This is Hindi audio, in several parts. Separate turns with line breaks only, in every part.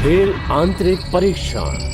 खेल आंतरिक परीक्षण।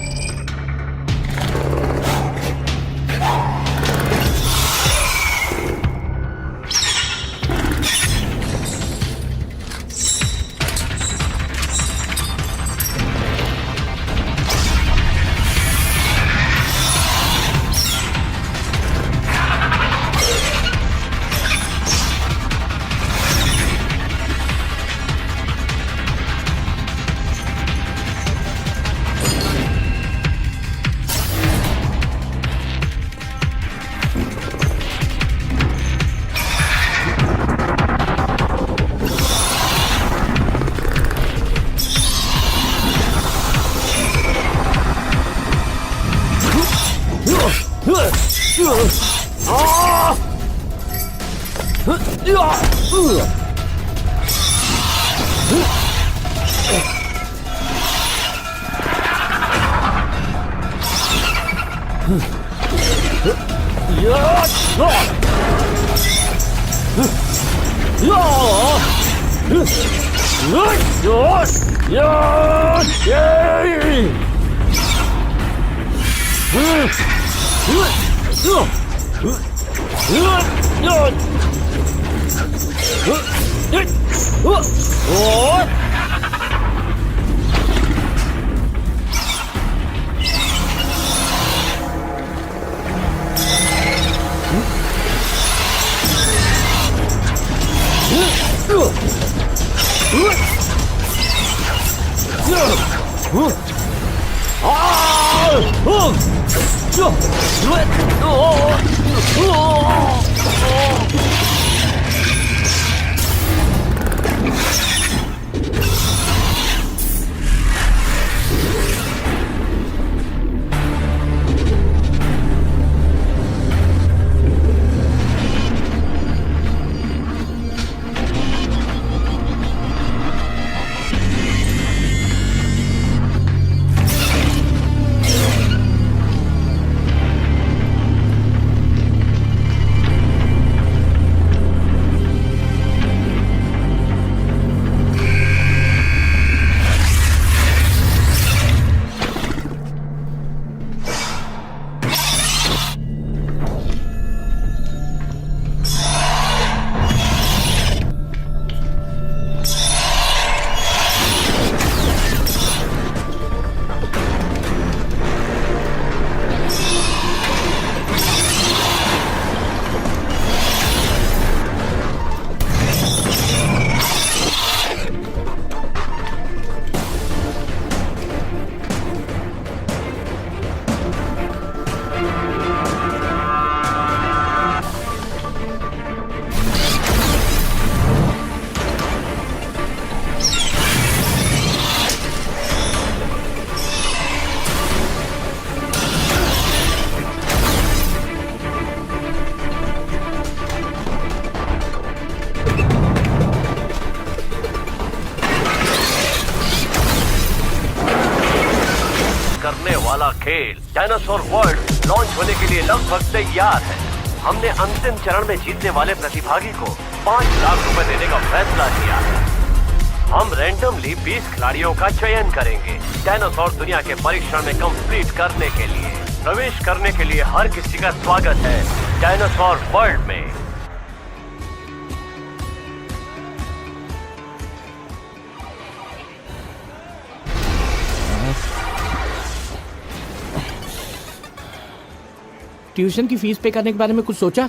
खेल डायनासोर वर्ल्ड लॉन्च होने के लिए लगभग तैयार है। हमने अंतिम चरण में जीतने वाले प्रतिभागी को 5 लाख रुपए देने का फैसला किया है। हम रैंडमली 20 खिलाड़ियों का चयन करेंगे डायनासोर दुनिया के परीक्षण में कंप्लीट करने के लिए। प्रवेश करने के लिए हर किसी का स्वागत है डायनासोर वर्ल्ड में।
ट्यूशन की फीस पे करने के बारे में कुछ सोचा?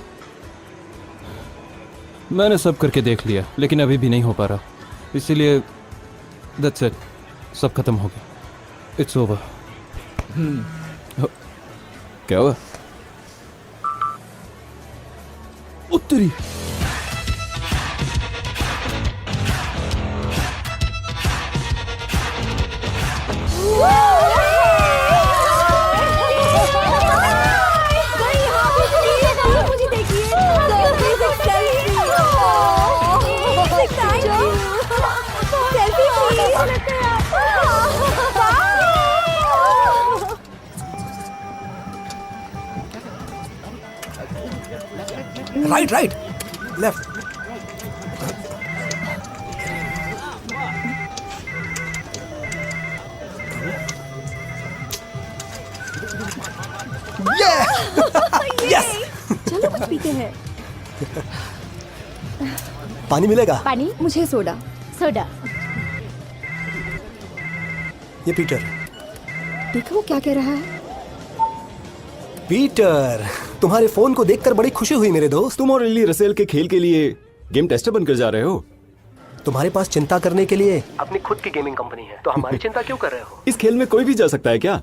मैंने सब करके देख लिया लेकिन अभी भी नहीं हो पा रहा, इसीलिए दैट्स इट, सब खत्म हो गया। It's over. क्या हुआ? उत्तरी
राइट राइट लेफ्ट। यस
चलो कुछ पीते हैं।
पानी मिलेगा?
पानी? मुझे सोडा। सोडा।
ये पीटर।
देखो वो क्या कह रहा है।
पीटर, तुम्हारे फोन को देखकर बड़ी खुशी हुई मेरे दोस्त।
तुम और लिली रसेल के खेल के लिए गेम टेस्टर बनकर जा रहे हो।
तुम्हारे पास चिंता करने के लिए अपनी खुद की गेमिंग कंपनी है, तो हमारी चिंता क्यों कर रहे हो?
इस खेल में कोई भी जा सकता है क्या?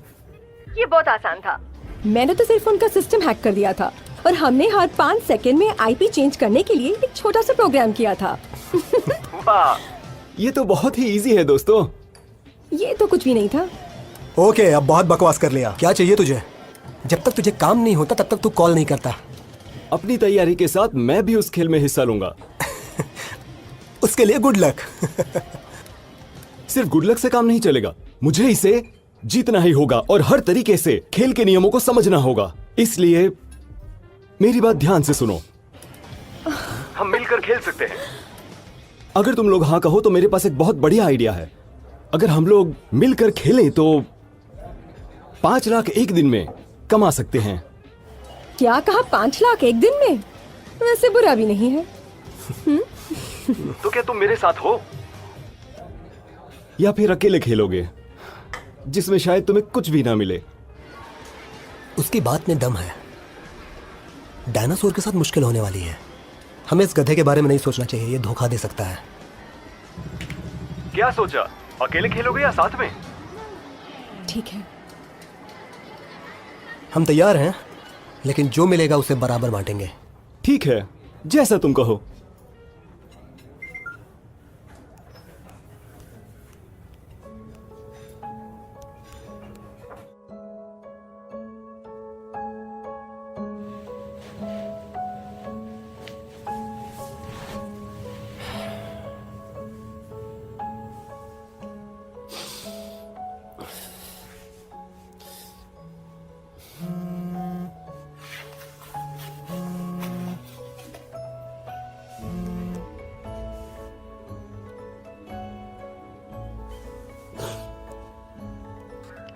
ये बहुत आसान था। मैंने तो सिर्फ उनका सिस्टम हैक कर दिया था और हमने हर 5 सेकंड में आईपी चेंज करने के लिए एक छोटा सा प्रोग्राम किया था।
वाह, ये तो बहुत ही इजी है दोस्तों।
ये तो कुछ भी नहीं था।
ओके, अब बहुत बकवास कर लिया। क्या चाहिए तुझे? जब तक तुझे काम नहीं होता तब तक तू कॉल नहीं करता।
अपनी तैयारी के साथ मैं भी उस खेल में हिस्सा लूंगा।
उसके लिए गुड लक।
सिर्फ गुड लक से काम नहीं चलेगा, मुझे इसे जीतना ही होगा और हर तरीके से खेल के नियमों को समझना होगा। इसलिए मेरी बात ध्यान से सुनो।
हम मिलकर खेल सकते हैं।
अगर तुम लोग हाँ कहो तो मेरे पास एक बहुत बढ़िया आइडिया है। अगर हम लोग मिलकर खेलें तो 5 लाख एक दिन में कमा सकते हैं।
क्या कहा? 5 लाख एक दिन में? वैसे बुरा भी नहीं है।
तो क्या तुम मेरे साथ हो?
या फिर अकेले खेलोगे जिसमें शायद तुम्हें कुछ भी ना मिले?
उसकी बात में दम है। डायनासोर के साथ मुश्किल होने वाली है। हमें इस गधे के बारे में नहीं सोचना चाहिए, ये धोखा दे सकता है।
क्या सोचा? अकेले खेलोगे या साथ में?
ठीक है।
हम तैयार हैं, लेकिन जो मिलेगा उसे बराबर बांटेंगे।
ठीक है, जैसा तुम कहो।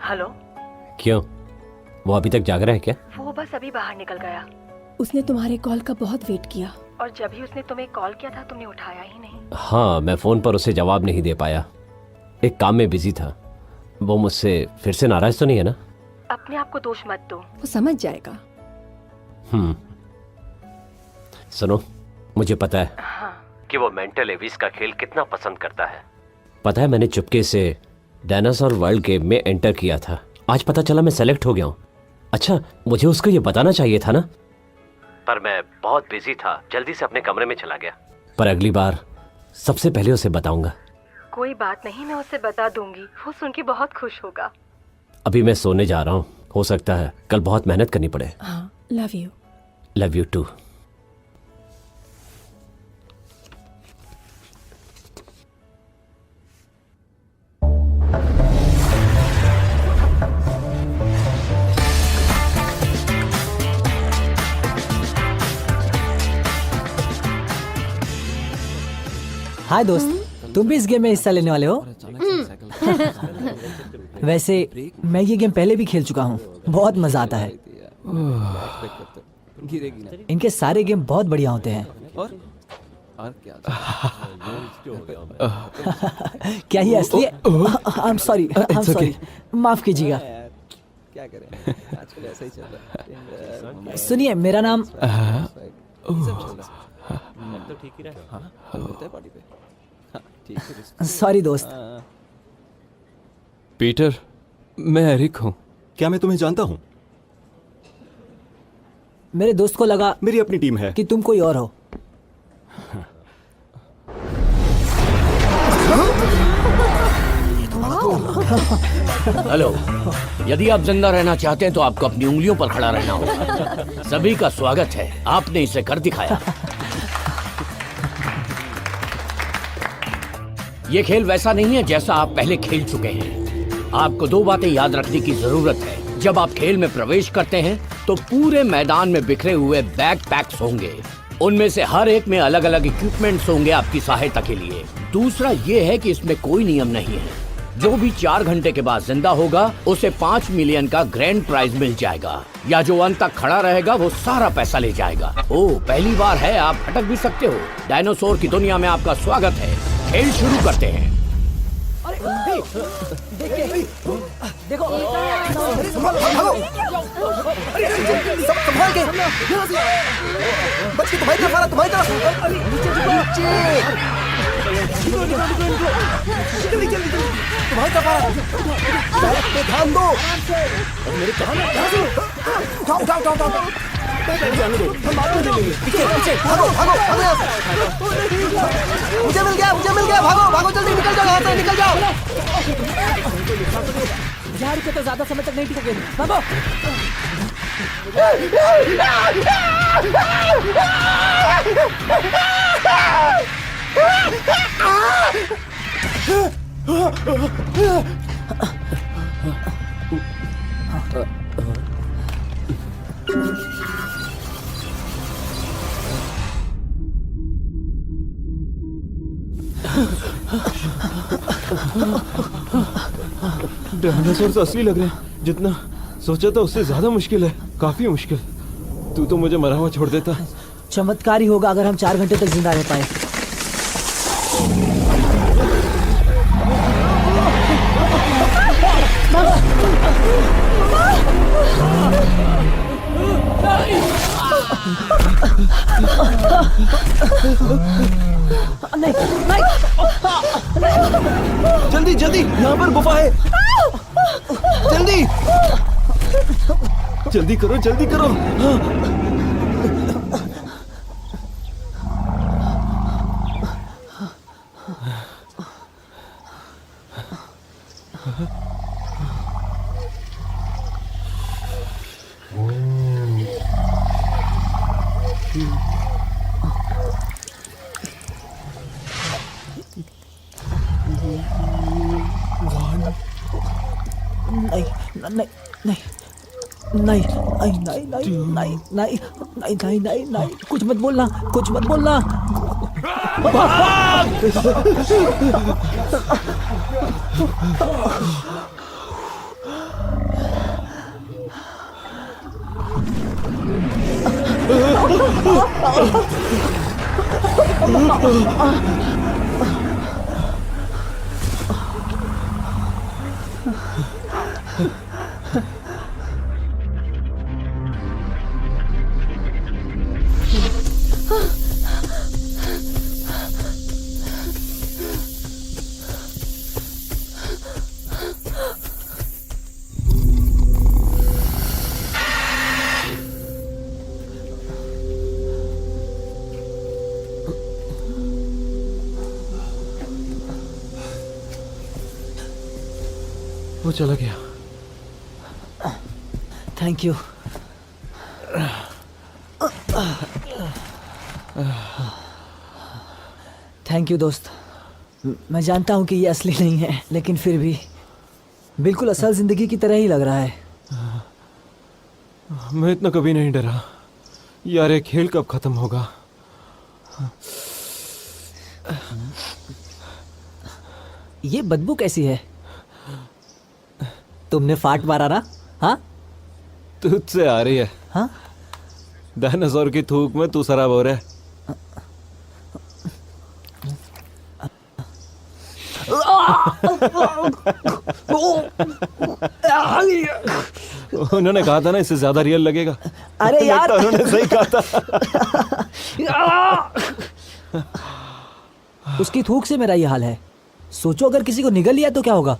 हेलो।
क्यों, वो अभी तक जाग रहा है क्या?
वो बस अभी बाहर निकल गया
उसने तुम्हारे कॉल का बहुत वेट किया।
और जब भी उसने तुम्हें कॉल किया था तुमने उठाया ही नहीं।
हाँ, मैं फोन पर उसे जवाब नहीं दे पाया, एक काम में बिजी था। वो मुझसे फिर से नाराज तो नहीं है ना?
अपने आप को दोष मत दो।
वो समझ जाएगा।
सुनो, मुझे पता है
कि वो मेंटल एविस का खेल कितना पसंद करता है।
पता है मैंने चुपके से डायनासोर वर्ल्ड गेम में एंटर किया था। आज पता चला मैं सेलेक्ट हो गया हूँ। अच्छा, मुझे उसको ये बताना चाहिए था ना।
पर मैं बहुत बिजी था, जल्दी से अपने कमरे में चला गया।
पर अगली बार सबसे पहले उसे बताऊंगा।
कोई बात नहीं, मैं उसे बता दूंगी। वो सुन के बहुत खुश होगा।
अभी मैं सोने जा रहा हूँ, हो सकता है कल बहुत मेहनत करनी पड़े।
हाँ, love you.
Love you too.
Hi दोस्त, तुम भी इस गेम में हिस्सा लेने वाले हो? वैसे मैं ये गेम पहले भी खेल चुका हूँ, बहुत मजा आता है। इनके सारे गेम बहुत बढ़िया होते हैं। क्या ये असली? आई एम सॉरी, माफ कीजिएगा। सुनिए, मेरा नाम सॉरी दोस्त।
पीटर, मैं एरिक हूँ।
क्या मैं तुम्हें जानता हूं?
मेरे दोस्त को लगा
मेरी अपनी टीम है।
कि तुम कोई और हो।
हेलो, यदि आप जिंदा रहना चाहते हैं तो आपको अपनी उंगलियों पर खड़ा रहना होगा। सभी का स्वागत है, आपने इसे कर दिखाया। ये खेल वैसा नहीं है जैसा आप पहले खेल चुके हैं। आपको 2 बातें याद रखने की जरूरत है। जब आप खेल में प्रवेश करते हैं तो पूरे मैदान में बिखरे हुए बैकपैक्स होंगे। उनमें से हर एक में अलग अलग इक्विपमेंट्स होंगे आपकी सहायता के लिए। दूसरा ये है कि इसमें कोई नियम नहीं है। जो भी 4 घंटे के बाद जिंदा होगा उसे 5 मिलियन का ग्रैंड प्राइज मिल जाएगा, या जो अंत तक खड़ा रहेगा वो सारा पैसा ले जाएगा। ओह, पहली बार है, आप भटक भी सकते हो। डायनासोर की दुनिया में आपका स्वागत है। खेल शुरू करते हैं।
देखो,
संभाल के बच्ची तुम्हारी तरफ आ रहा, तुम्हारी तरफ। तुम्हारी तरफ आ रहा, ध्यान दो। मेरे उठाओ उठाओ उठाओ उठाओ, हम बात कर लेंगे। पीछे पीछे भागो भागो भागो यहाँ से। मुझे मिल गया, भागो भागो, जल्दी निकल जाओ यहाँ से, निकल जाओ।
यार के तो ज्यादा समय तक नहीं टिकोगे, भागो।
डायनासोर असली लग रहे हैं। जितना सोचा था उससे ज्यादा मुश्किल है, काफी मुश्किल। तू तो मुझे मरा हुआ छोड़ देता।
चमत्कार ही होगा अगर हम 4 घंटे तक जिंदा रह पाए। नहीं नहीं,
जल्दी जल्दी, यहाँ पर गुफा है। जल्दी जल्दी करो, जल्दी करो।
नहीं, कुछ मत बोलना, कुछ मत बोलना। वो चला गया। Thank you. थैंक यू दोस्त। मैं जानता हूँ कि ये असली नहीं है, लेकिन फिर भी बिल्कुल असल जिंदगी की तरह ही लग रहा है।
मैं इतना कभी नहीं डरा यार। ये खेल कब खत्म होगा?
ये बदबू कैसी है? तुमने फाट मारा ना? हाँ,
तुझसे आ रही है।
हाँ,
डायनासोर की थूक में तू शराब हो रहा है। उन्होंने कहा था ना इससे ज्यादा रियल लगेगा।
अरे यार,
उन्होंने सही कहा था।
उसकी थूक से मेरा ये हाल है। सोचो अगर किसी को निगल लिया तो क्या होगा?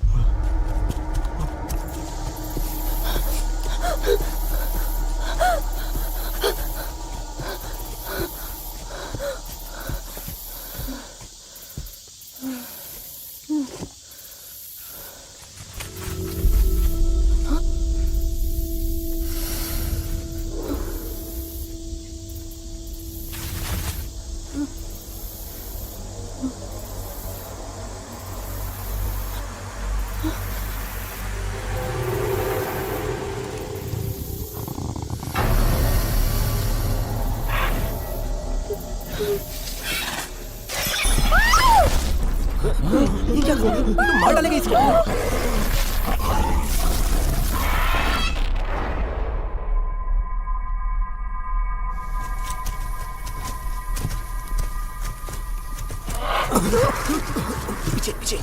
ये क्या करोगे? ये तो मार डालेगा इसको। पीछे पीछे।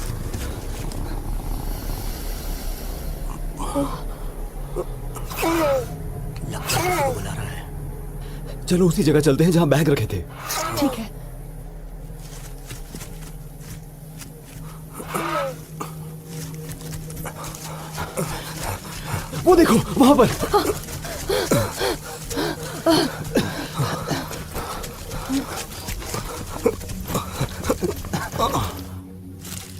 लगता है वो बुला रहा है।
चलो उसी जगह चलते हैं जहां बैग रखे थे।
ठीक है।
वो देखो वहां पर।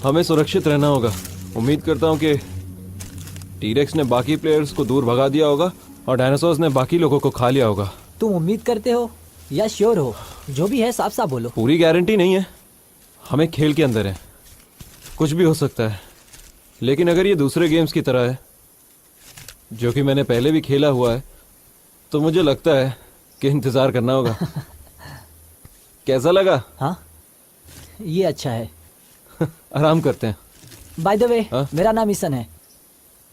हमें सुरक्षित रहना होगा। उम्मीद करता हूँ कि टीरेक्स ने बाकी प्लेयर्स को दूर भगा दिया होगा और डायनासोर्स ने बाकी लोगों को खा लिया होगा।
तुम उम्मीद करते हो या श्योर हो? जो भी है साफ साफ बोलो।
पूरी गारंटी नहीं है, हमें खेल के अंदर है, कुछ भी हो सकता है। लेकिन अगर ये दूसरे गेम्स की तरह है जो कि मैंने पहले भी खेला हुआ है तो मुझे लगता है कि इंतजार करना होगा। कैसा लगा?
हाँ ये अच्छा है।
आराम करते हैं।
बाय द वे
हाँ?
मेरा नाम ईसन है।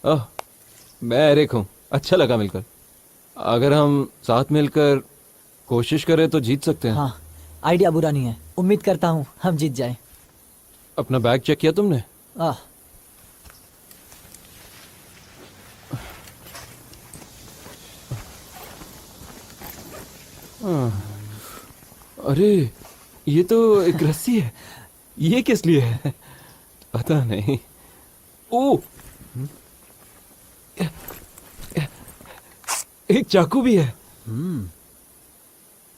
ओह, मैं एरिक हूँ। अच्छा लगा मिलकर। अगर हम साथ मिलकर कोशिश करें तो जीत सकते हैं।
हाँ आइडिया बुरा नहीं है। उम्मीद करता हूँ हम जीत जाएं।
अपना बैग चेक किया तुमने? अरे ये तो एक रस्सी है। ये किस लिए है पता नहीं। ओ एक चाकू भी है।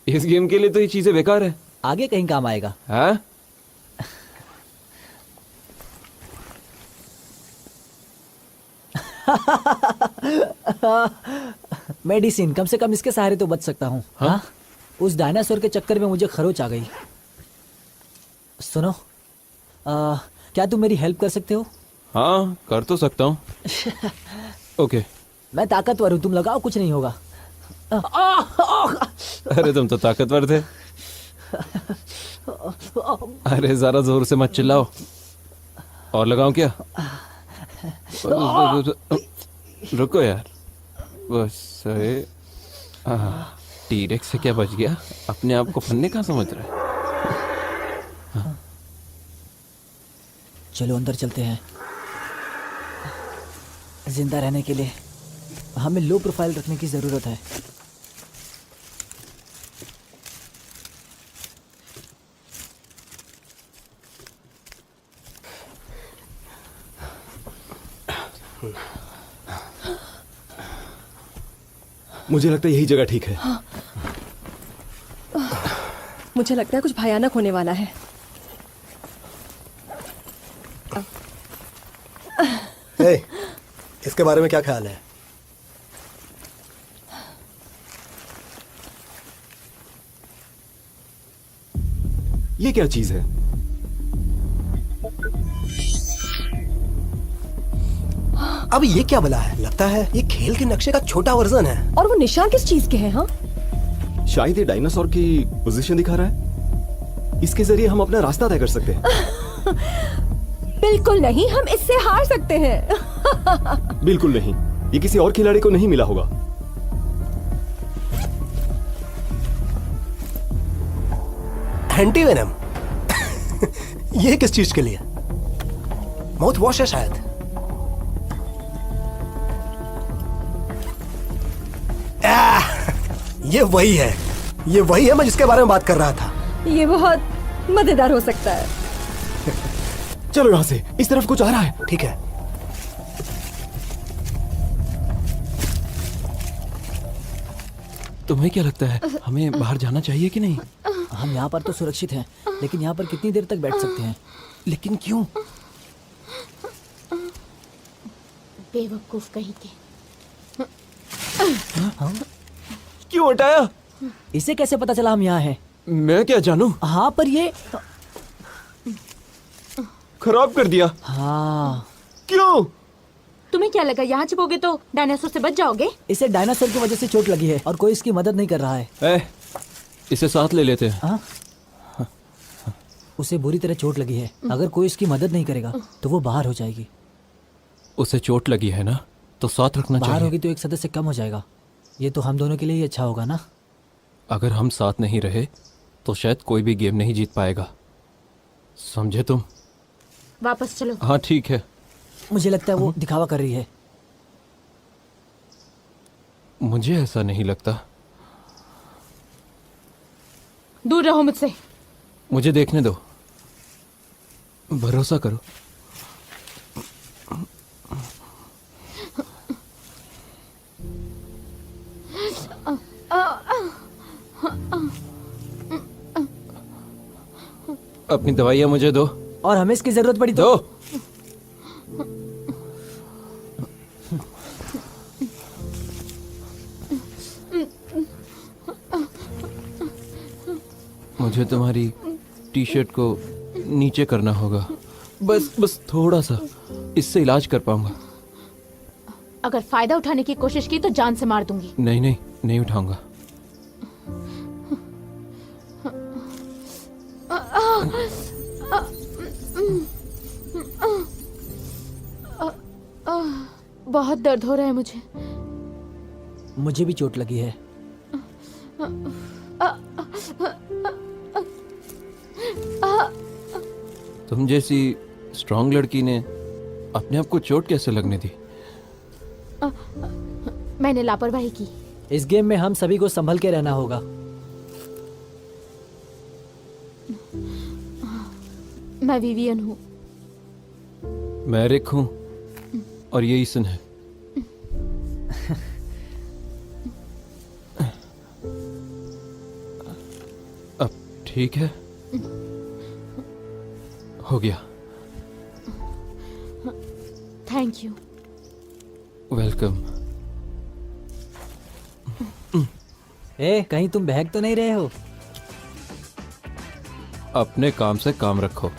इस गेम के लिए तो ये चीजें बेकार है।
आगे कहीं काम आएगा।
हाँ?
मेडिसिन, कम से कम इसके सहारे तो बच सकता हूँ। हाँ? उस डायनासोर के चक्कर में मुझे खरोच आ गई। सुनो, क्या तुम मेरी हेल्प कर सकते हो?
हाँ कर तो सकता हूँ। ओके।
मैं ताकतवर हूँ, तुम लगाओ कुछ नहीं होगा।
अरे तुम तो ताकतवर थे। अरे जरा जोर से मत चिल्लाओ। और लगाऊं क्या? रुको यार। बस टीरेक्स से क्या बच गया? अपने आप को फन्ने कहाँ समझ रहा है? हाँ?
चलो अंदर चलते हैं। जिंदा रहने के लिए हमें लो प्रोफाइल रखने की जरूरत है।
मुझे लगता है यही जगह ठीक है।
हाँ। मुझे लगता है कुछ भयानक होने वाला है।
hey, इसके बारे में क्या ख्याल है?
ये क्या चीज है?
अब ये क्या बला है? लगता है ये खेल के नक्शे का छोटा वर्जन है।
और वो निशान किस चीज के हैं? हाँ
शायद ये डायनासोर की पोजीशन दिखा रहा है। इसके जरिए हम अपना रास्ता तय कर सकते हैं।
बिल्कुल नहीं, हम इससे हार सकते हैं।
बिल्कुल नहीं, ये किसी और खिलाड़ी को नहीं मिला होगा।
Anti venom. ये किस चीज के लिए? माउथ वॉश है शायद। ये वही है, ये वही है मैं जिसके बारे में बात कर रहा था।
ये बहुत मजेदार हो सकता है।
चलो यहाँ से, इस तरफ कुछ आ रहा है।
ठीक है।
तुम्हें क्या लगता है हमें बाहर जाना चाहिए कि नहीं?
हम यहाँ पर तो सुरक्षित हैं, लेकिन यहाँ पर कितनी देर तक बैठ सकते हैं?
लेकिन क्यों?
बेवकूफ कहीं के।
क्यों हटाया?
इसे कैसे पता चला हम यहाँ हैं?
मैं क्या जानूं?
हाँ पर ये
खराब कर दिया।
हाँ
क्यों?
तुम्हें क्या लगा यहाँ छिपोगे तो डायनासोर से बच जाओगे?
इसे डायनासोर की वजह से चोट लगी है और कोई इसकी मदद नहीं कर रहा है।
इसे साथ ले लेते हैं।
हाँ? उसे बुरी तरह चोट लगी है। अगर कोई इसकी मदद नहीं करेगा तो वो बाहर हो जाएगी।
उसे चोट लगी है ना, तो साथ रखना
बाहर
चाहिए।
होगी तो एक सदस्य कम हो जाएगा। ये तो हम दोनों के लिए ही अच्छा होगा ना।
अगर हम साथ नहीं रहे तो शायद कोई भी गेम नहीं जीत पाएगा, समझे तुम?
वापस चलो।
हाँ ठीक है।
मुझे लगता है वो दिखावा कर रही है।
मुझे ऐसा नहीं लगता।
दूर रहो मुझसे।
मुझे देखने दो, भरोसा करो। अपनी दवाइयाँ मुझे दो।
और हमें इसकी जरूरत पड़ी तो
दो। मुझे तुम्हारी टी शर्ट को नीचे करना होगा, बस थोड़ा सा, इससे इलाज कर पाऊंगा।
अगर फायदा उठाने की कोशिश की तो जान से मार दूंगी।
नहीं उठाऊंगा।
बहुत दर्द हो रहा है मुझे।
मुझे भी चोट लगी है।
तुम जैसी स्ट्रांग लड़की ने अपने आप को चोट कैसे लगने दी?
मैंने लापरवाही की।
इस गेम में हम सभी को संभल के रहना होगा।
मैं विवियन हूँ।
मैं रिक हूँ और ये ईसन है। अब ठीक है, हो गया।
Thank you.
वेलकम।
कहीं तुम बहक तो नहीं रहे हो?
अपने काम से काम रखो।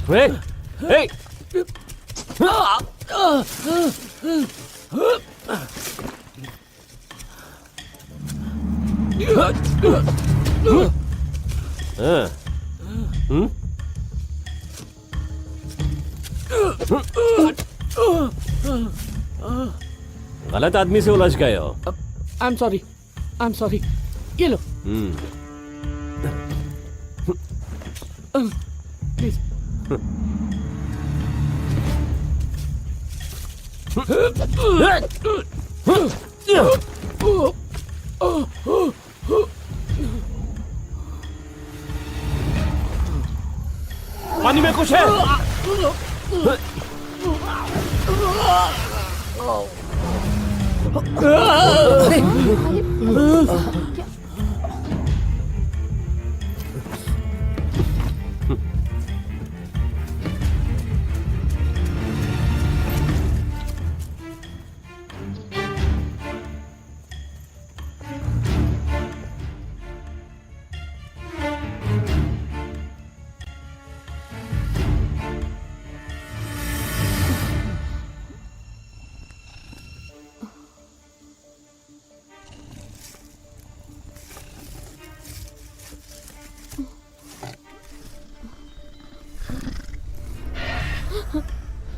Hey! गलत आदमी से उलझ गए हो।
I am sorry. ये लो। प्लीज।
पानी में कुछ है।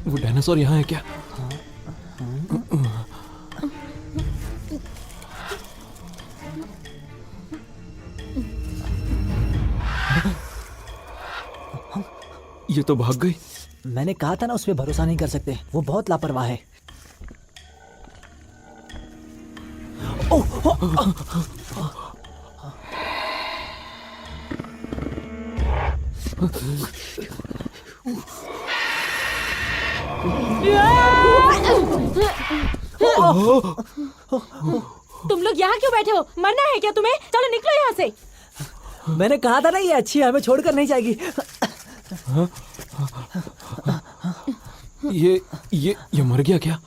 वो डायनासोर यहाँ है क्या? ये तो भाग गई।
मैंने कहा था ना उस पे भरोसा नहीं कर सकते, वो बहुत लापरवाह है।
तुम लोग यहाँ क्यों बैठे हो? मरना है क्या तुम्हें? चलो निकलो यहाँ से।
मैंने कहा था ना ये अच्छी है, हमें छोड़कर नहीं जाएगी।
ये मर गया क्या?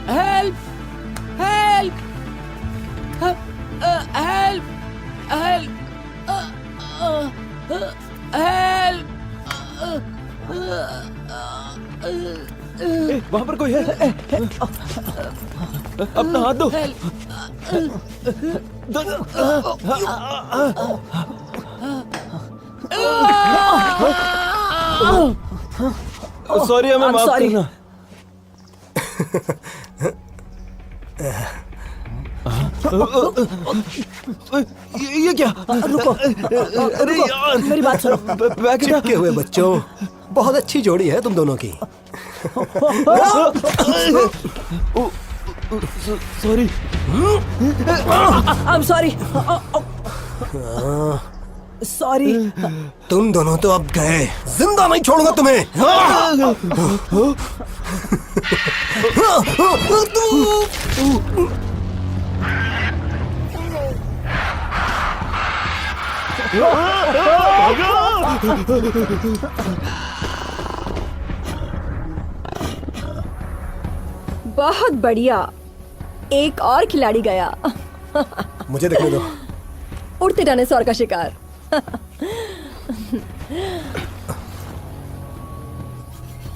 Help help help help help.
वहां पर कोई है? अपना हाथ दो। सॉरी, हमें माफ करना। ये क्या?
रुको, रुको, मेरी बात सुनो।
चिपके हुए बच्चों, बहुत अच्छी जोड़ी है तुम दोनों की।
Sorry.
I am sorry. Sorry.
तुम दोनों तो अब गए, जिंदा नहीं छोड़ूंगा तुम्हें।
बहुत बढ़िया, एक और खिलाड़ी गया।
मुझे देखने दो।
उड़ते डायनासोर का शिकार।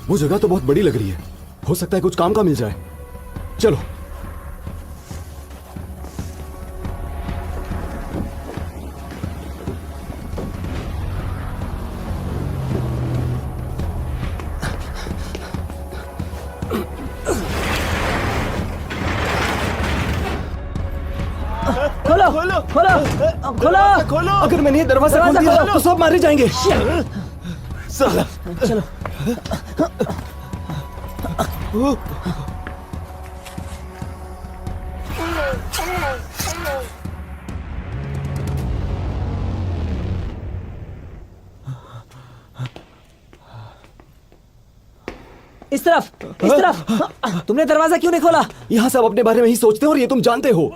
वो जगह तो बहुत बड़ी लग रही है, हो सकता है कुछ काम का मिल जाए। चलो।
खोलो खोलो खोलो खोलो
खोलो। अगर मैंने ये दरवाजा खोल दिया तो सब मारे जाएंगे। साला।
चलो। इस तरफ, इस तरफ। तुमने दरवाजा क्यों नहीं खोला?
यहाँ सब अपने बारे में ही सोचते हो और ये तुम जानते हो।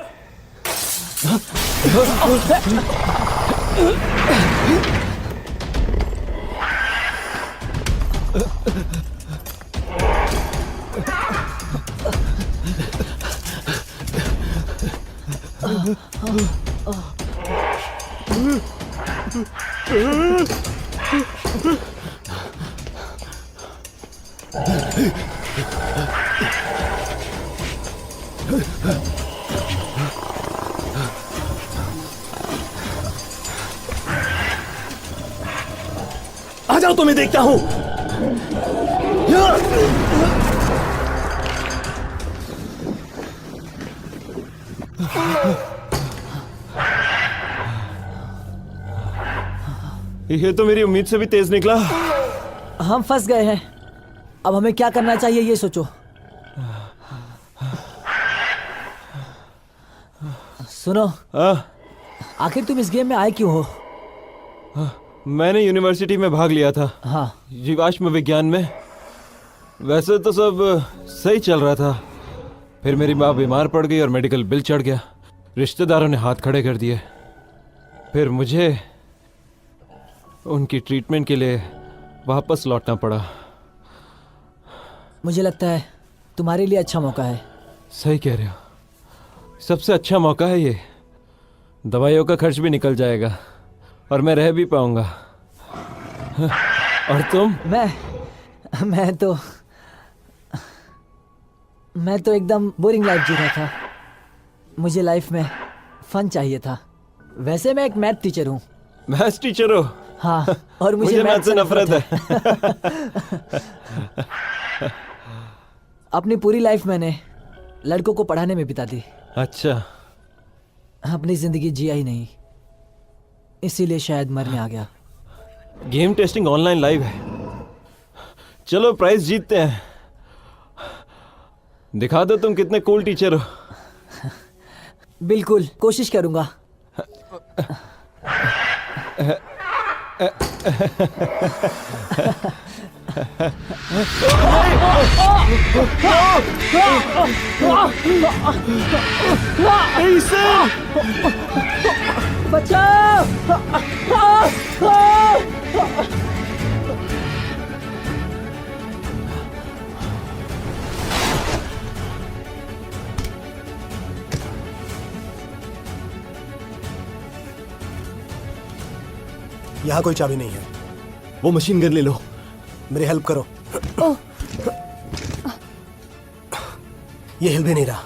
आ जाओ, तो मैं देखता हूं।
ये तो मेरी उम्मीद से भी तेज निकला।
हम फंस गए हैं। अब हमें क्या करना चाहिए ये सोचो। सुनो, आखिर तुम इस गेम में आए क्यों हो?
मैंने यूनिवर्सिटी में भाग लिया था।
हाँ।
जीवाश्म विज्ञान में। वैसे तो सब सही चल रहा था, फिर मेरी माँ बीमार पड़ गई और मेडिकल बिल चढ़ गया। रिश्तेदारों ने हाथ खड़े कर दिए। फिर मुझे उनकी ट्रीटमेंट के लिए वापस लौटना पड़ा।
मुझे लगता है तुम्हारे लिए अच्छा मौका है।
सही कह रहे हो, सबसे अच्छा मौका है ये। दवाइयों का खर्च भी निकल जाएगा और मैं रह भी पाऊंगा। और तुम?
मैं तो एकदम बोरिंग लाइफ जी रहा था। मुझे लाइफ में फन चाहिए था। वैसे मैं एक मैथ टीचर हूँ।
मैथ्स टीचर हो?
हाँ, और मुझे
मैथ से नफरत है।
अपनी पूरी लाइफ मैंने लड़कों को पढ़ाने में बिता दी।
अच्छा।
अपनी जिंदगी जिया ही नहीं, इसीलिए शायद मरने आ गया।
गेम टेस्टिंग ऑनलाइन लाइव है। चलो प्राइज जीतते हैं। दिखा दो तुम कितने कूल टीचर हो।
बिल्कुल, कोशिश करूंगा।
यहाँ कोई चाबी नहीं है।
वो मशीन गन ले लो।
मेरी हेल्प करो। ये हिल भी नहीं रहा।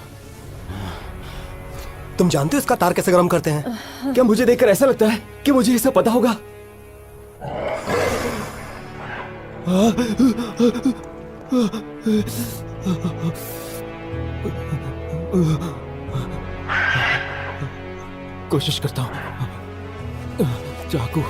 तुम जानते हो इसका तार कैसे गर्म करते हैं?
क्या मुझे देखकर ऐसा लगता है कि मुझे ये सब पता होगा? कोशिश करता हूं। चाकू।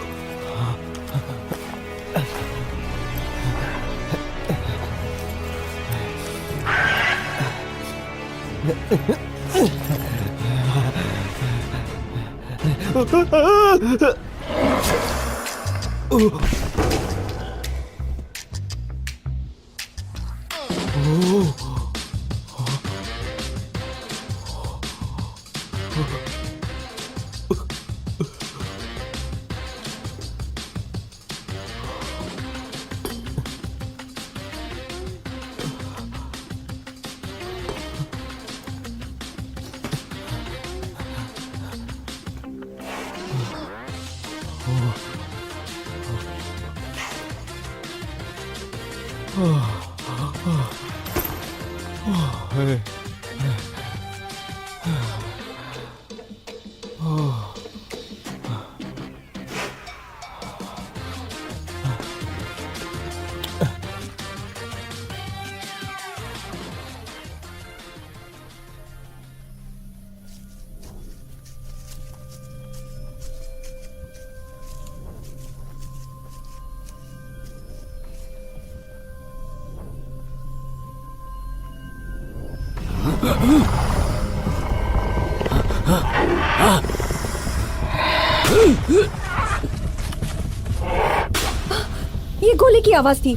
ये गोली की आवाज थी।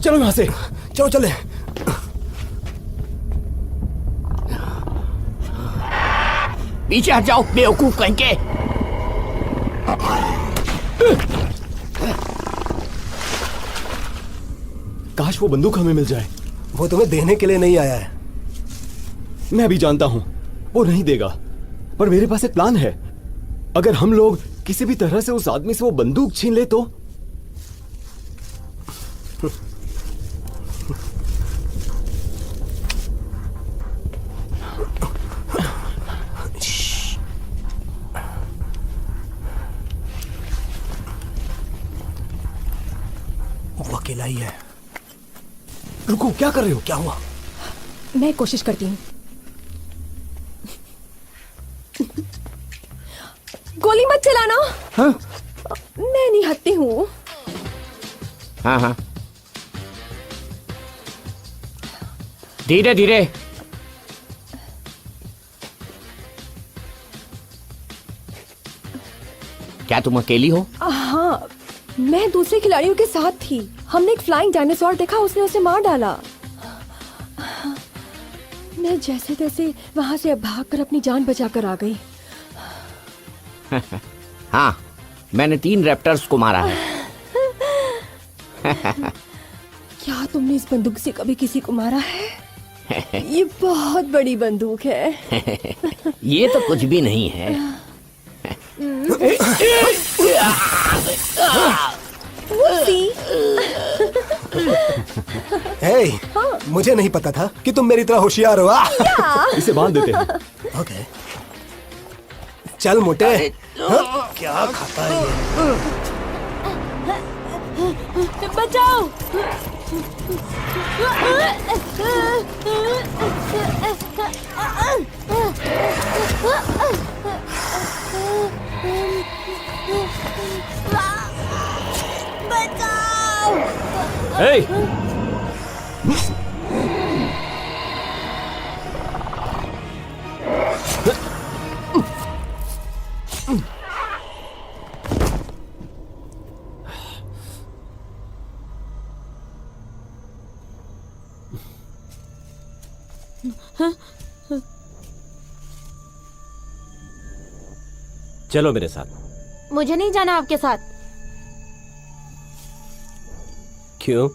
चलो यहां से, चलो चले।
पीछे हट जाओ बेवकूफ कहीं के।
काश वो बंदूक हमें मिल जाए।
वो तुम्हें देने के लिए नहीं आया है।
मैं भी जानता हूं वो नहीं देगा, पर मेरे पास एक प्लान है। अगर हम लोग किसी भी तरह से उस आदमी से वो बंदूक छीन ले तो।
वो अकेला ही है।
रुको, क्या कर रहे हो?
क्या हुआ?
मैं कोशिश करती हूँ। गोली मत चलाना।
हाँ?
मैं नहीं हटती हूँ।
हाँ हाँ, धीरे धीरे। क्या तुम अकेली हो?
हाँ, मैं दूसरे खिलाड़ियों के साथ थी। हमने एक फ्लाइंग डायनासोर देखा, उसने उसे मार डाला। मैं जैसे तैसे वहां से भागकर अपनी जान बचाकर आ गई।
हाँ, मैंने 3 रैप्टर्स को मारा है।
क्या तुमने इस बंदूक से कभी किसी को मारा है? ये बहुत बड़ी बंदूक है।
ये तो कुछ भी नहीं है।
हे, मुझे नहीं पता था कि तुम मेरी तरह होशियार हो।
इसे बांध देते हैं।
ओके, चल मोटे। क्या खाता है ये?
बचाओ!
Hey! चलो मेरे साथ।
मुझे नहीं जाना आपके साथ।
क्यों?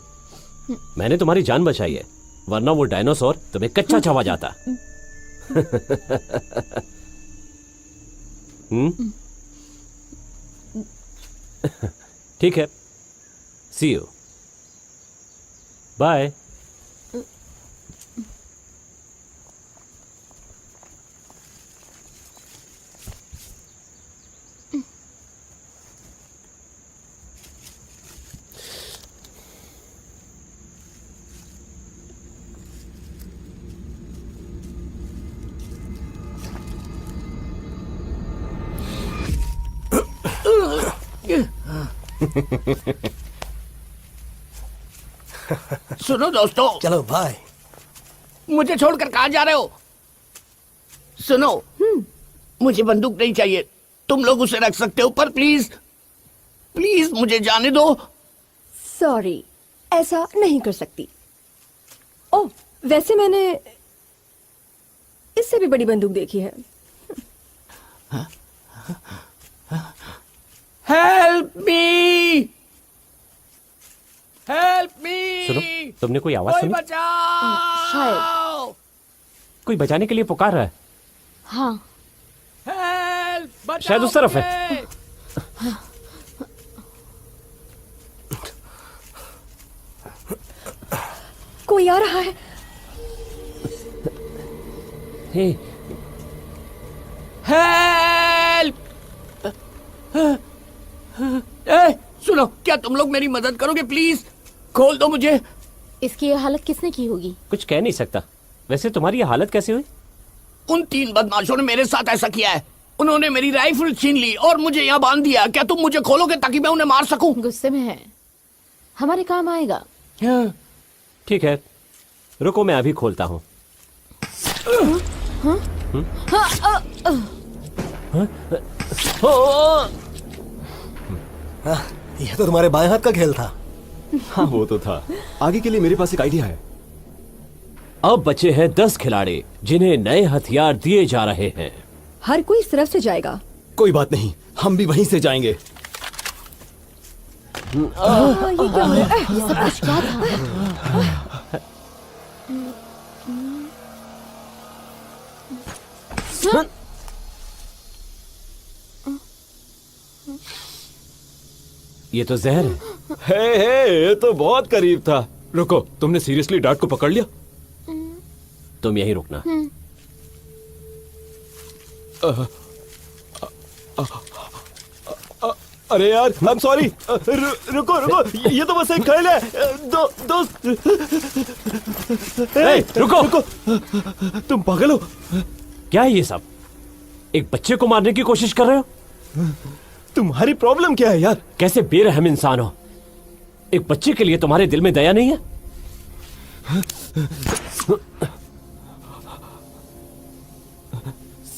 मैंने तुम्हारी जान बचाई है, वरना वो डायनासोर तुम्हें कच्चा चबा जाता। ठीक है, सी यू, बाय।
सुनो दोस्तों,
चलो भाई।
मुझे छोड़कर कहाँ जा रहे हो? सुनो, मुझे बंदूक नहीं चाहिए, तुम लोग उसे रख सकते हो, पर प्लीज प्लीज मुझे जाने दो।
सॉरी, ऐसा नहीं कर सकती। ओह, वैसे मैंने इससे भी बड़ी बंदूक देखी है।
Help me, help me.
सुनो, तुमने कोई आवाज सुनी?
शायद।
कोई बचाने के लिए पुकार रहा है।
हाँ।
हेल्प,
शायद उस तरफ है।
कोई आ रहा है।
हे,
हेल्प। ए, सुनो, क्या तुम लोग मेरी मदद करोगे प्लीज? खोल दो मुझे।
इसकी ये हालत किसने की होगी?
कुछ कह नहीं सकता। वैसे तुम्हारी ये हालत कैसे हुई?
उन 3 बदमाशों ने मेरे साथ ऐसा किया है। उन्होंने मेरी राइफल छीन ली और मुझे यहाँ बांध दिया। क्या तुम मुझे खोलोगे ताकि मैं उन्हें मार सकूं?
गुस्से में है, हमारे काम आएगा।
ठीक है, रुको, मैं अभी खोलता हूँ।
यह तो तुम्हारे बाएं हाथ का खेल था।
हाँ वो तो था। आगे के लिए मेरे पास एक आइडिया है।
अब बचे हैं 10 खिलाड़ी जिन्हें नए हथियार दिए जा रहे हैं।
हर कोई इस तरफ से जाएगा।
कोई बात नहीं, हम भी वहीं से जाएंगे।
ये क्या हो रहा है?
ये सब कुछ क्या था?
ये तो जहर है।
ये तो बहुत करीब था। रुको, तुमने सीरियसली डार्ट को पकड़ लिया?
तुम यहीं रुकना।
अरे यार, आई एम सॉरी। रुको रुको, ये तो बस एक खेल है। दोस्त।
रुको।
तुम पागल हो?
क्या है ये सब? एक बच्चे को मारने की कोशिश कर रहे हो?
तुम्हारी प्रॉब्लम क्या है यार?
कैसे बेरहम इंसान हो? एक बच्चे के लिए तुम्हारे दिल में दया नहीं है?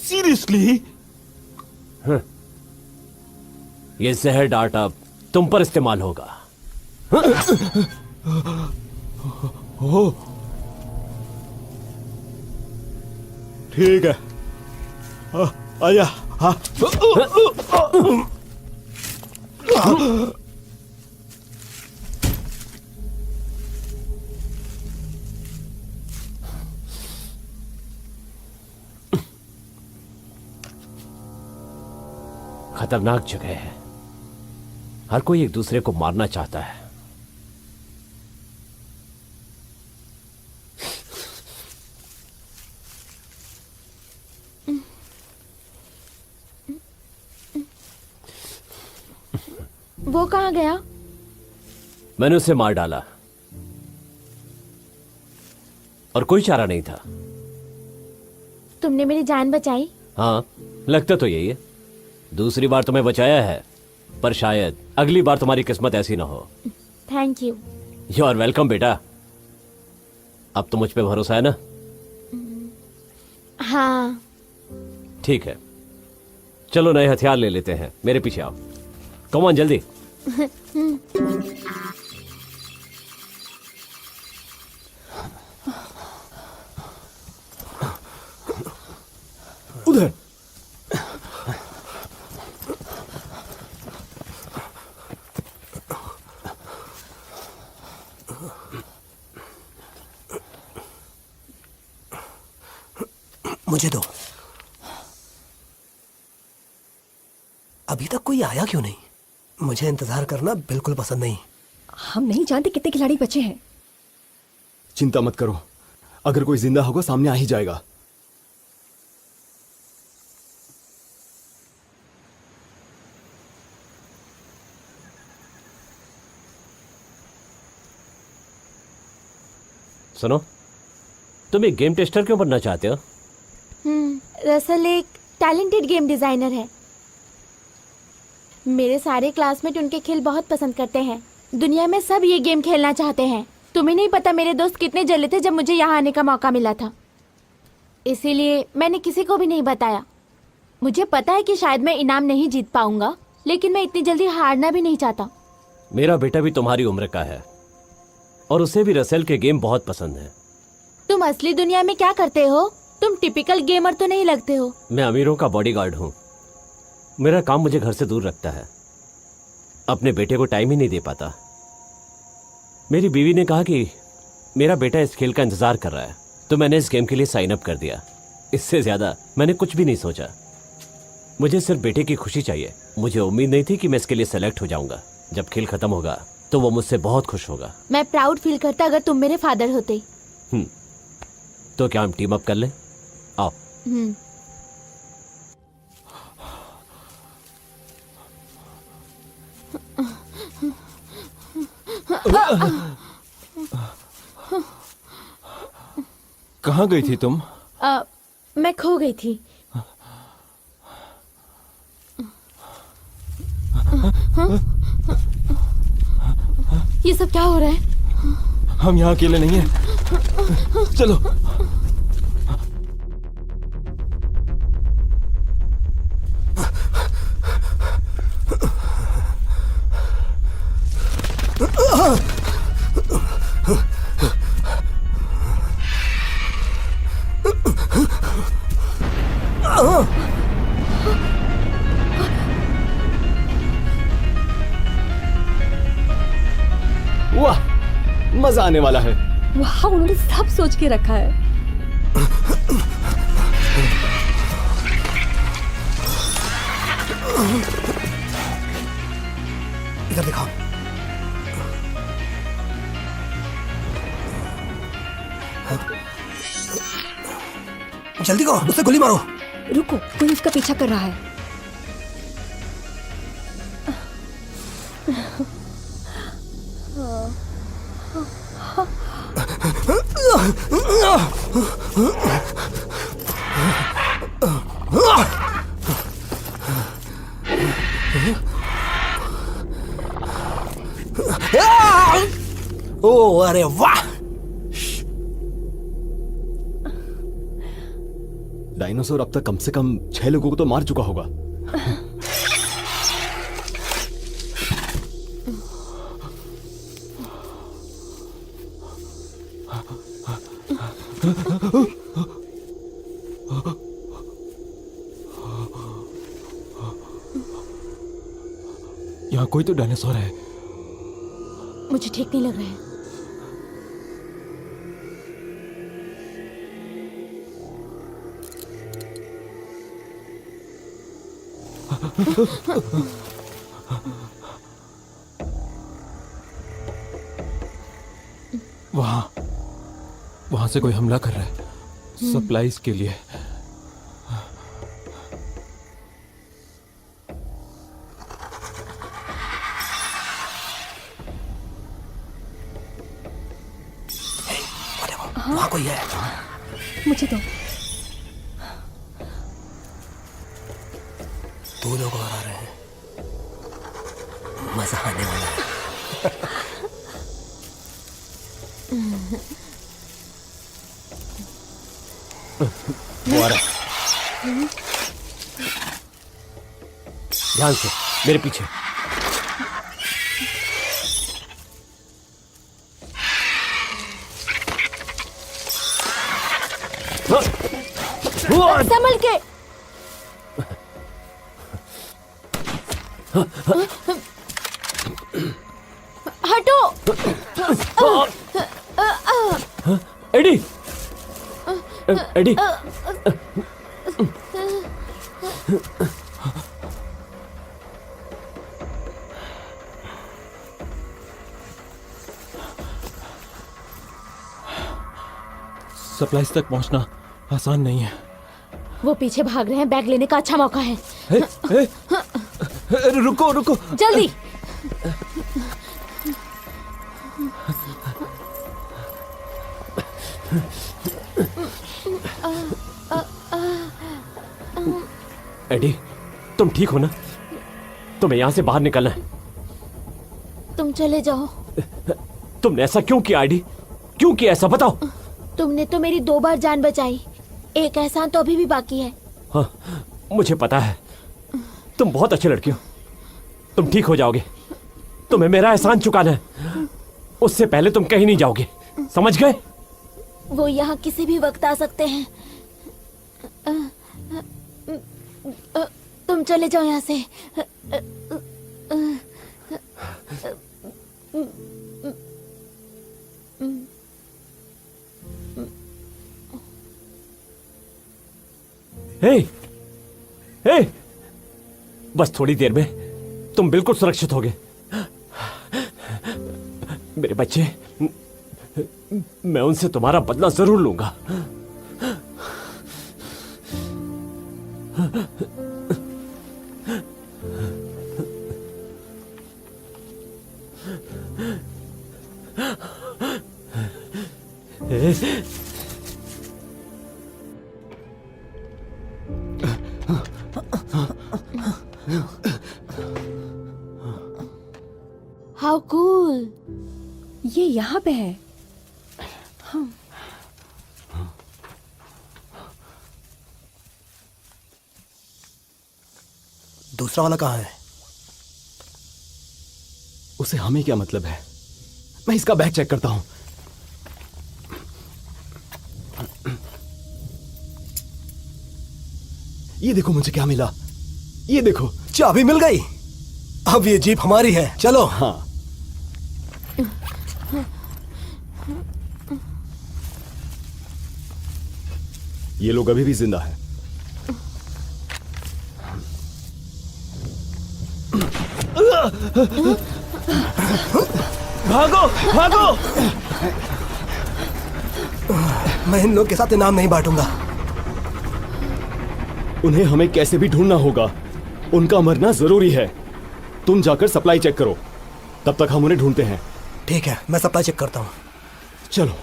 सीरियसली?
ये जहर डार्ट अब तुम पर इस्तेमाल होगा।
ठीक है, आया। हाँ।
खतरनाक जगह है। हर कोई एक दूसरे को मारना चाहता है।
वो कहाँ गया?
मैंने उसे मार डाला और कोई चारा नहीं था।
तुमने मेरी जान बचाई।
हाँ, लगता तो यही है। दूसरी बार तुम्हें बचाया है, पर शायद अगली बार तुम्हारी किस्मत ऐसी ना हो।
Thank you.
You are welcome बेटा। अब तो मुझ पे भरोसा है ना?
हाँ।
ठीक है, चलो नए हथियार ले लेते हैं। मेरे पीछे आओ। कम ऑन, जल्दी।
उधर।
मुझे दो। अभी तक कोई आया क्यों नहीं? मुझे इंतजार करना बिल्कुल पसंद नहीं।
हम नहीं जानते कितने खिलाड़ी बचे हैं।
चिंता मत करो, अगर कोई जिंदा होगा सामने आ ही जाएगा।
सुनो, तुम एक गेम टेस्टर क्यों बनना चाहते हो?
रसल एक टैलेंटेड गेम डिजाइनर है। मेरे सारे क्लासमेट उनके खेल बहुत पसंद करते हैं। दुनिया में सब ये गेम खेलना चाहते हैं। तुम्हें नहीं पता मेरे दोस्त कितने जले थे जब मुझे यहाँ आने का मौका मिला था। इसीलिए मैंने किसी को भी नहीं बताया। मुझे पता है कि शायद मैं इनाम नहीं जीत पाऊंगा, लेकिन मैं इतनी जल्दी हारना भी नहीं चाहता।
मेरा बेटा भी तुम्हारी उम्र का है और उसे भी रसेल के गेम बहुत पसंद है।
तुम असली दुनिया में क्या करते हो? तुम टिपिकल गेमर तो नहीं लगते हो।
मैं अमीरों का बॉडीगार्ड हूँ। मेरा काम मुझे घर से दूर रखता है। अपने बेटे को टाइम ही नहीं दे पाता। मेरी बीवी ने कहा कि मेरा बेटा इस खेल का इंतजार कर रहा है, तो मैंने इस गेम के लिए साइन अप कर दिया। इससे ज्यादा मैंने कुछ भी नहीं सोचा। मुझे सिर्फ बेटे की खुशी चाहिए। मुझे उम्मीद नहीं थी कि मैं इसके लिए सेलेक्ट हो जाऊंगा। जब खेल खत्म होगा तो वो मुझसे बहुत खुश होगा।
मैं प्राउड फील करता अगर तुम मेरे फादर होते।
तो क्या हम टीम अप कर लें? आओ।
कहाँ गई थी तुम?
मैं खो गई थी। ये सब क्या हो रहा है?
हम यहाँ अकेले नहीं हैं। चलो।
वाह, मजा आने वाला है।
वाह, उन्होंने सब सोच के रखा है।
इधर दिखाओ। जल्दी करो, उससे गोली मारो।
रुको, कोई उसका पीछा कर रहा है।
ओ अरे वाह!
डायनासोर अब तक कम से कम 6 लोगों को तो मार चुका होगा।
यहाँ कोई तो डायनासोर है।
मुझे ठीक नहीं लग रहा है।
वहां से कोई हमला कर रहा है, सप्लाईज के लिए।
वहां कोई है।
मुझे दो।
2 लोग और आ रहे हैं। मजा आने वाला है।
वो आ रहा है। ध्यान से, मेरे पीछे।
संभल के। हटो।
एडी, एडी,
सप्लाईज तक पहुंचना आसान नहीं है।
वो पीछे भाग रहे हैं, बैग लेने का अच्छा मौका है।
रुको रुको।
जल्दी।
एडी, तुम ठीक हो ना? तुम्हें यहाँ से बाहर निकलना है।
तुम चले जाओ।
तुमने ऐसा क्यों किया एडी? क्यों किया ऐसा, बताओ।
तुमने तो मेरी 2 बार जान बचाई, एक एहसान तो अभी भी बाकी है।
हाँ, मुझे पता है। तुम बहुत अच्छी लड़की हो। तुम ठीक हो जाओगे। तुम्हें मेरा एहसान चुकाना है। उससे पहले तुम कहीं नहीं जाओगे, समझ गए?
वो यहाँ किसी भी वक्त आ सकते हैं। तुम चले जाओ यहाँ से।
हे, हे, बस थोड़ी देर में तुम बिल्कुल सुरक्षित होगे। मेरे बच्चे, मैं उनसे तुम्हारा बदला जरूर लूंगा।
How cool.
ये यहाँ पे है।
दूसरा वाला कहाँ है?
उसे हमें क्या मतलब है? मैं इसका बैग चेक करता हूं। ये देखो मुझे क्या मिला। ये देखो,
चाबी मिल गई। अब ये जीप हमारी है, चलो।
हाँ, ये लोग अभी भी जिंदा है।
भागो भागो। मैं इन लोग के साथ इनाम नहीं बांटूंगा।
उन्हें हमें कैसे भी ढूंढना होगा। उनका मरना जरूरी है। तुम जाकर सप्लाई चेक करो, तब तक हम उन्हें ढूंढते हैं।
ठीक है, मैं सप्लाई चेक करता हूँ।
चलो।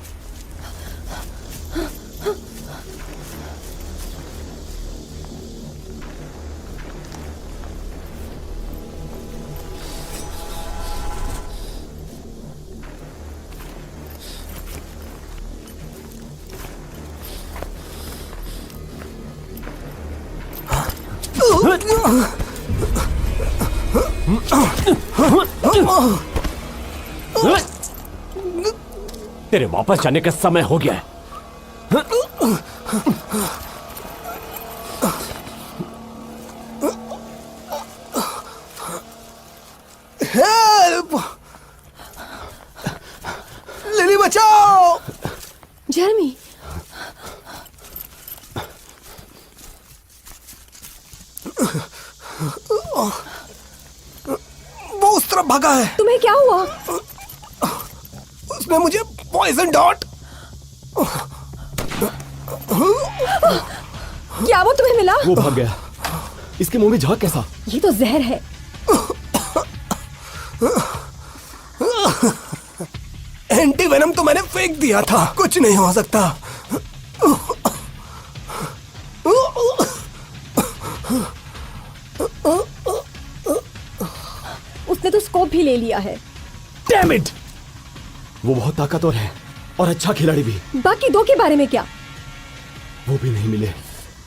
तेरे वापस जाने का समय हो गया है।
हेल्प! लिली बचाओ!
जर्मी,
वो उस तरफ भागा है।
तुम्हें क्या हुआ?
उसने मुझे पॉइजन डॉट।
क्या वो तुम्हें मिला?
वो भाग गया। इसके मुंह में झाग कैसा?
ये तो जहर है।
एंटी वेनम तो मैंने फेंक दिया था, कुछ नहीं हो सकता।
उसने तो स्कोप भी ले लिया है।
Damn it! वो बहुत ताकतवर है और अच्छा खिलाड़ी भी।
बाकी 2 के बारे में क्या?
वो भी नहीं मिले।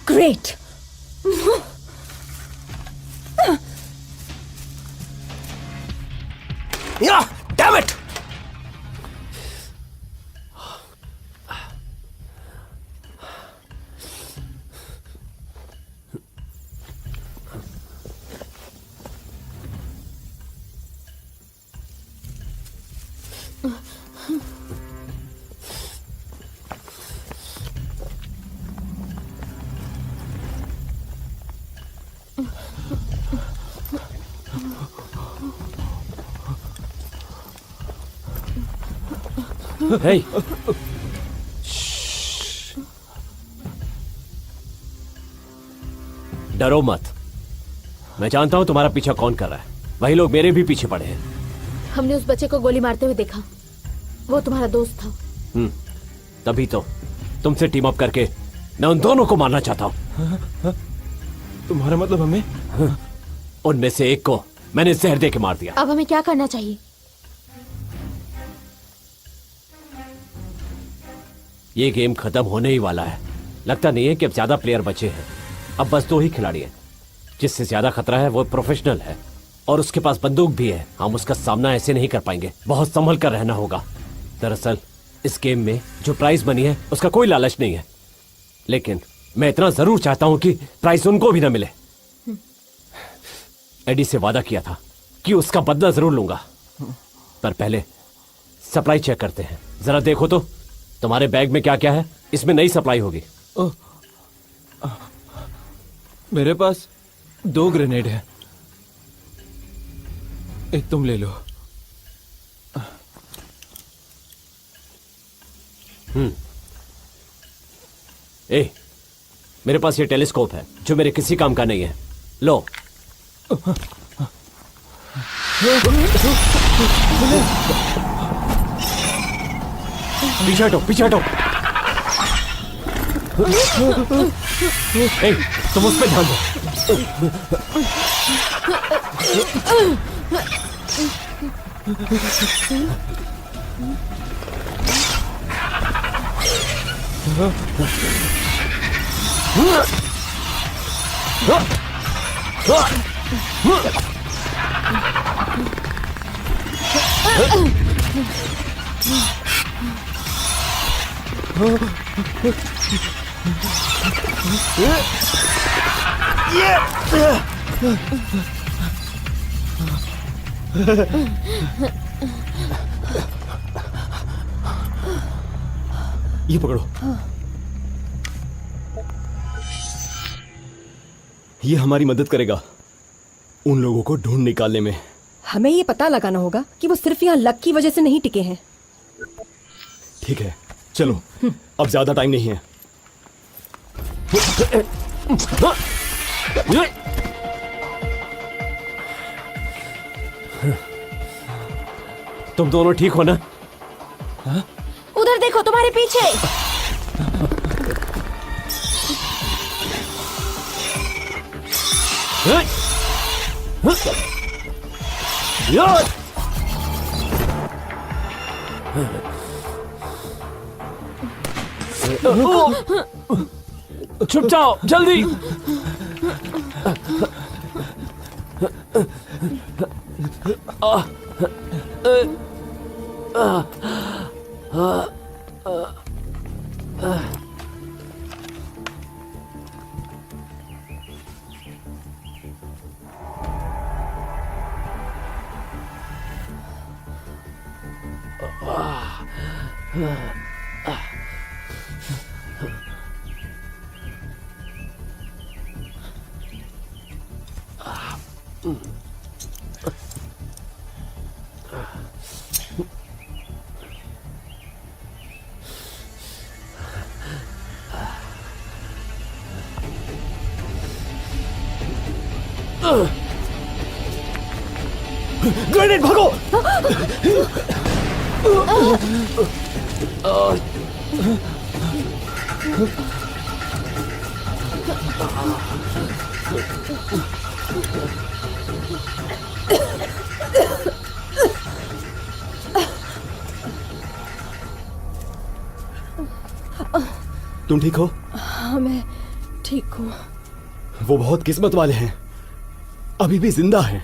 ग्रेट।
या, damn it!
Hey. डरो मत। मैं जानता हूं तुम्हारा पीछा कौन कर रहा है। वही लोग मेरे भी पीछे पड़े हैं।
हमने उस बच्चे को गोली मारते हुए देखा। वो तुम्हारा दोस्त था।
तभी तो तुमसे टीम अप करके मैं उन दोनों को मारना चाहता हूं।
तुम्हारा मतलब हमें?
उनमें से एक को मैंने जहर दे के मार दिया।
अब हमें क्या करना चाहिए?
ये गेम खत्म होने ही वाला है। लगता नहीं है कि अब ज्यादा प्लेयर बचे हैं। अब बस 2 ही खिलाड़ी हैं। जिससे ज्यादा खतरा है वो प्रोफेशनल है और उसके पास बंदूक भी है। हम उसका सामना ऐसे नहीं कर पाएंगे। बहुत संभल कर रहना होगा। दरअसल इस गेम में जो प्राइज बनी है उसका कोई लालच नहीं है, लेकिन मैं इतना जरूर चाहता हूं कि प्राइज उनको भी ना मिले। एडी से वादा किया था कि उसका बदला जरूर लूंगा, पर पहले सप्लाई चेक करते हैं। जरा देखो तो तुम्हारे बैग में क्या क्या है। इसमें नई सप्लाई होगी।
मेरे पास 2 ग्रेनेड है। एक तुम ले लो।
मेरे पास ये टेलीस्कोप है जो मेरे किसी काम का नहीं है। लो। पीछे हटो, पीछे हटो। तुम उस पर ध्यान दो।
ये पकड़ो। ये हमारी मदद करेगा उन लोगों को ढूंढ निकालने में।
हमें ये पता लगाना होगा कि वो सिर्फ यहाँ लक की वजह से नहीं टिके हैं।
ठीक है, चलो। अब ज्यादा टाइम नहीं है।
तुम दोनों ठीक हो ना?
उधर देखो, तुम्हारे पीछे।
छुप जाओ जल्दी।
ग्रेनेड, भागो। तुम ठीक हो?
हाँ, मैं ठीक हूँ।
वो बहुत किस्मत वाले हैं, अभी भी जिंदा हैं,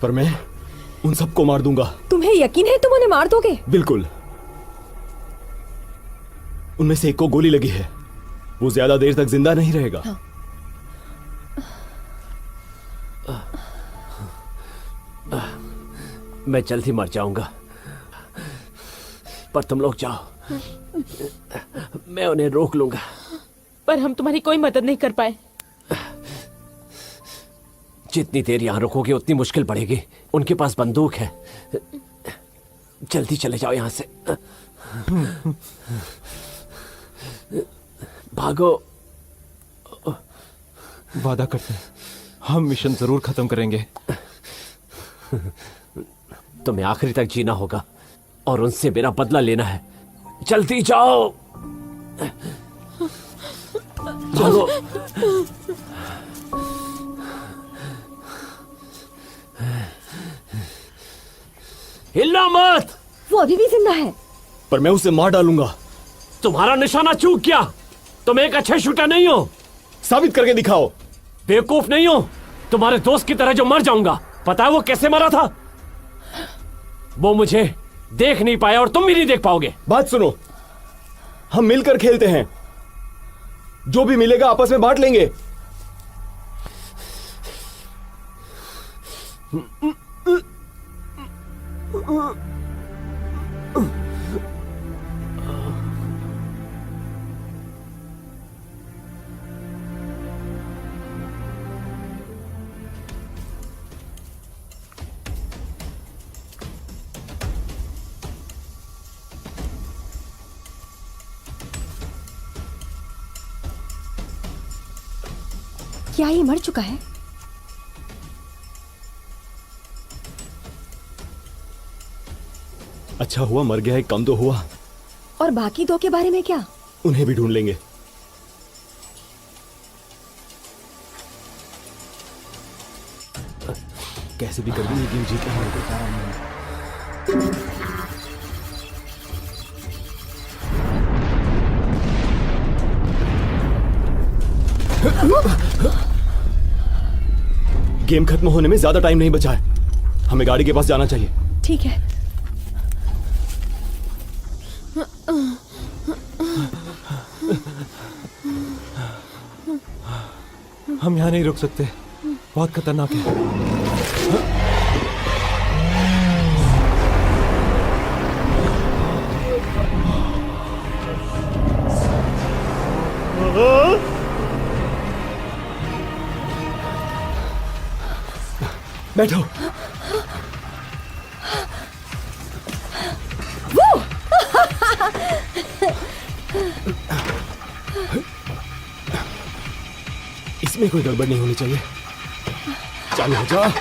पर मैं उन सबको मार दूंगा।
तुम्हें यकीन है तुम उन्हें मार दोगे?
बिल्कुल। उनमें से एक को गोली लगी है, वो ज्यादा देर तक जिंदा नहीं रहेगा।
हाँ।
मैं जल्द ही मर जाऊंगा, पर तुम लोग जाओ, मैं उन्हें रोक लूंगा।
पर हम तुम्हारी कोई मदद नहीं कर पाए।
जितनी देर यहां रुकोगे उतनी मुश्किल बढ़ेगी। उनके पास बंदूक है। जल्दी चले जाओ यहां से। भागो।
वादा करते हैं हम मिशन जरूर खत्म करेंगे।
तुम्हें आखिरी तक जीना होगा और उनसे मेरा बदला लेना है। जल्दी जाओ। चलो। हिलना मत।
वो अभी भी जिंदा है।
पर मैं उसे मार डालूंगा।
तुम्हारा निशाना चूक गया। तुम एक अच्छे शूटर नहीं हो।
साबित करके दिखाओ।
बेवकूफ नहीं हो। तुम्हारे दोस्त की तरह जो मर जाऊंगा। पता है वो कैसे मरा था? वो मुझे देख नहीं पाया और तुम भी नहीं देख पाओगे।
बात सुनो, हम मिलकर खेलते हैं। जो भी मिलेगा आपस में बांट लेंगे।
क्या ये मर चुका है?
अच्छा हुआ मर गया है, कम तो हुआ।
और बाकी दो के बारे में क्या?
उन्हें भी ढूंढ लेंगे। कैसे भी कर ये गेम जीतना है। गेम खत्म होने में ज्यादा टाइम नहीं बचा है। हमें गाड़ी के पास जाना चाहिए।
ठीक है।
हम यहाँ नहीं रुक सकते, बहुत खतरनाक है।
बैठो। इसमें कोई गड़बड़ नहीं होनी चाहिए। चालू हो जा।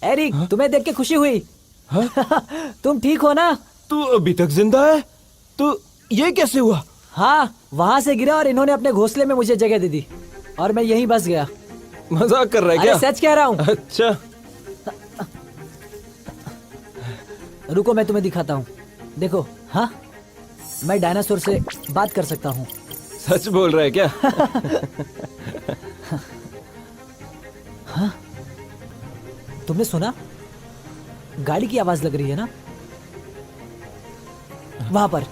एरिक, तुम्हें देख के खुशी हुई। तुम ठीक हो ना?
तू अभी तक जिंदा है? तो ये कैसे हुआ?
हाँ, वहां से गिरा और इन्होंने अपने घोंसले में मुझे जगह दे दी और मैं यहीं बस गया।
मजाक कर रहा है क्या?
अरे सच कह रहा हूँ।
अच्छा,
रुको मैं तुम्हें दिखाता हूँ। देखो, हाँ, मैं डायनासोर से बात कर सकता हूँ।
सच बोल रहा है क्या?
हाँ, तुमने सुना? गाड़ी की आवाज लग रही है ना? वहां पर।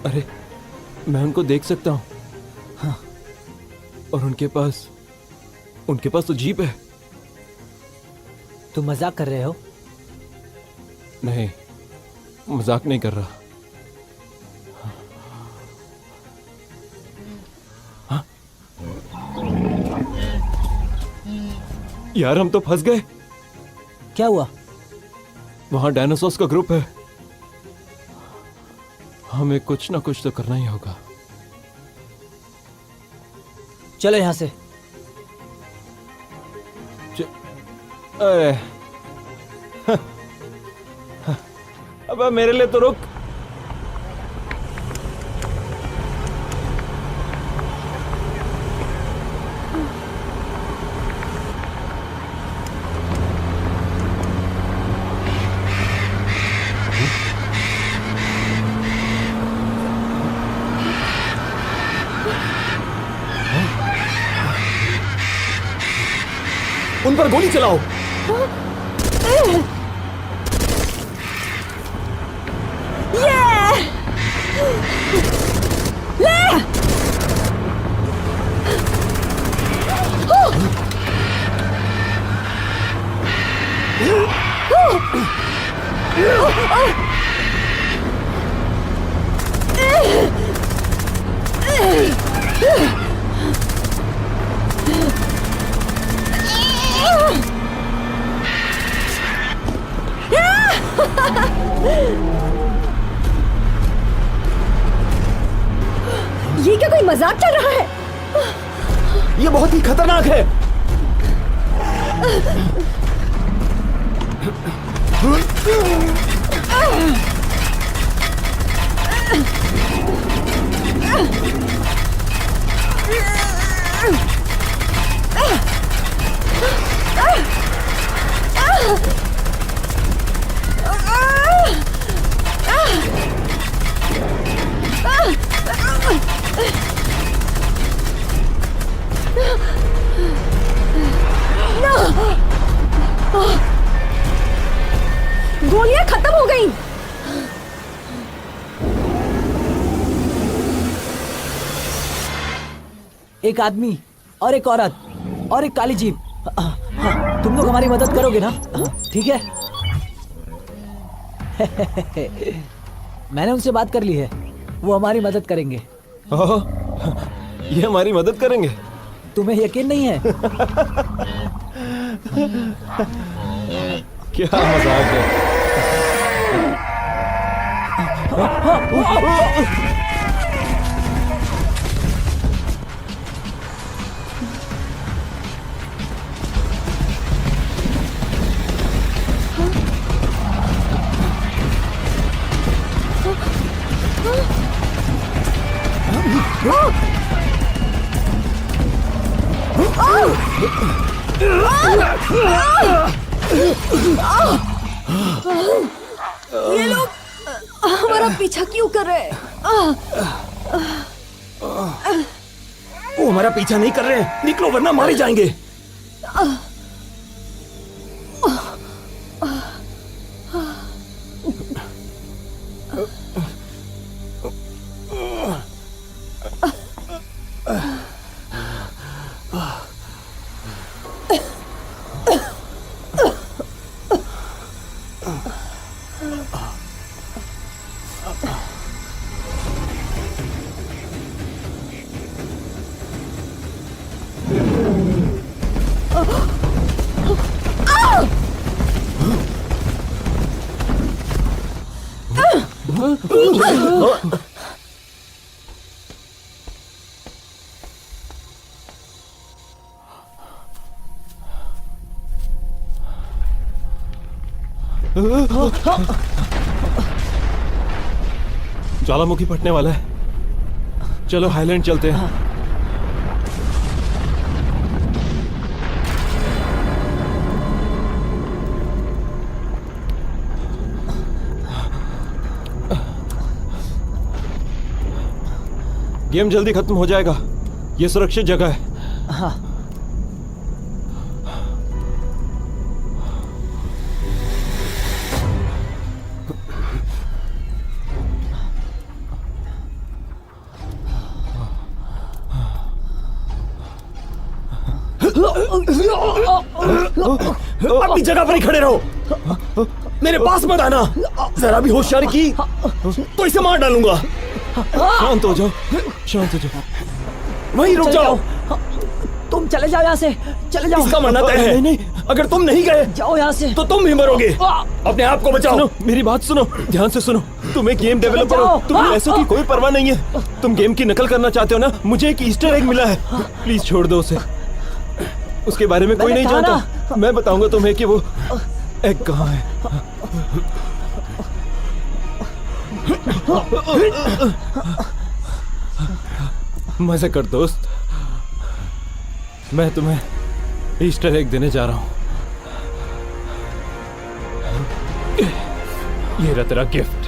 अरे, मैं उनको देख सकता हूँ।
हाँ।
और उनके पास तो जीप है।
तुम मजाक कर रहे हो?
नहीं, मजाक नहीं कर रहा। हाँ? यार, हम तो फंस गए।
क्या हुआ?
वहां डायनासोर्स का ग्रुप है। हमें कुछ ना कुछ तो करना ही होगा।
चलो यहां से।
अब मेरे लिए तो रुक।
उन पर गोली चलाओ।
ये मजाक चल रहा है।
ये बहुत ही खतरनाक है।
गोलियां खत्म हो गई।
एक आदमी और एक औरत और एक काली जीप। तुम लोग हमारी मदद करोगे ना? ठीक है। मैंने उनसे बात कर ली है, वो हमारी मदद करेंगे।
ये हमारी मदद करेंगे?
तुम्हें यकीन नहीं है?
क्या मजाक है।
ये लोग हमारा पीछा क्यों कर रहे हैं?
वो हमारा पीछा नहीं कर रहे हैं। निकलो वरना मारे जाएंगे।
ज्वालामुखी फटने वाला है। चलो हाईलैंड चलते हैं। गेम जल्दी खत्म हो जाएगा। ये सुरक्षित जगह है।
हाँ।
अपनी जगह पर ही खड़े रहो। मेरे पास मत आना। जरा भी होशियारी की तो इसे मार डालूंगा।
शांत हो जाओ, शांत हो जाओ।
वहीं रुक जाओ।
तुम चले जाओ यहाँ से, चले जाओ।
इसका मरना तय है। नहीं, अगर तुम नहीं गए
जाओ यहाँ से
तो तुम भी मरोगे। अपने आप को बचाओ।
सुनो, मेरी बात सुनो, ध्यान से सुनो। तुम एक गेम डेवलपर हो, तुम्हें ऐसों की कोई परवाह नहीं है। तुम गेम की नकल करना चाहते हो ना? मुझे एक ईस्टर एग मिला है, प्लीज छोड़ दो उसे। उसके बारे में कोई नहीं जानता। मैं बताऊंगा तुम्हें कि वो एग कहाँ है। मजे कर दोस्त, मैं तुम्हें ईस्टर एग देने जा रहा हूं। ये रहा तेरा गिफ्ट।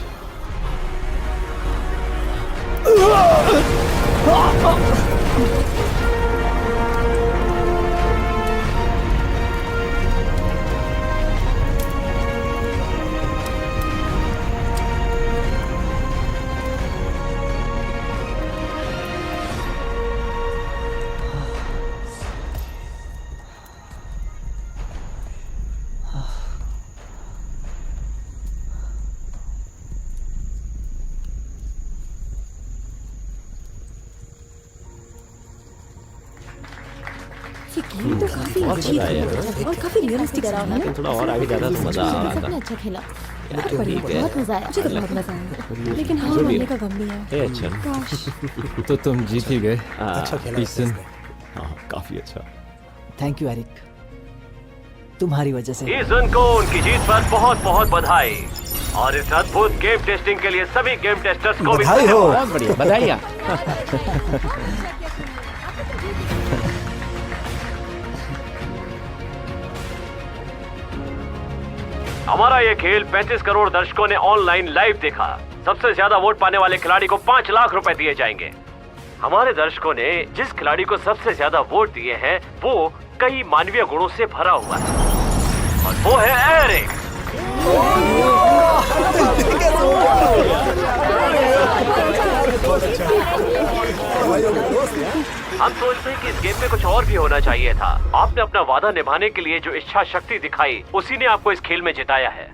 गेम तो काफी अच्छी थी और काफी रियलिस्टिक है।
थोड़ा और आगे जाता तो मजा आ रहा था।
अच्छा खेला।
बहुत मजा आया, मुझे तो बहुत मजा आया, लेकिन हाँ मरने का गम भी है।
अच्छा
काश।
तो तुम जीत ही गए।
अच्छा खेला
ईसन।
हाँ काफी अच्छा।
थैंक यू एरिक, तुम्हारी वजह से।
ईसन को उनकी जीत पर बहुत बहुत बधाई और इस अद्भुत गेम टेस्टिंग के लिए सभी गेम टेस्टर्स को भी
बधाई हो।
बहुत बढ़िया, बधाइयाँ।
हमारा ये खेल 35 करोड़ दर्शकों ने ऑनलाइन लाइव देखा। सबसे ज्यादा वोट पाने वाले खिलाड़ी को 5 लाख रुपए दिए जाएंगे। हमारे दर्शकों ने जिस खिलाड़ी को सबसे ज्यादा वोट दिए हैं वो कई मानवीय गुणों से भरा हुआ है और वो है एरिक। हम सोचते हैं कि इस गेम में कुछ और भी होना चाहिए था। आपने अपना वादा निभाने के लिए जो इच्छा शक्ति दिखाई उसी ने आपको इस खेल में जिताया है।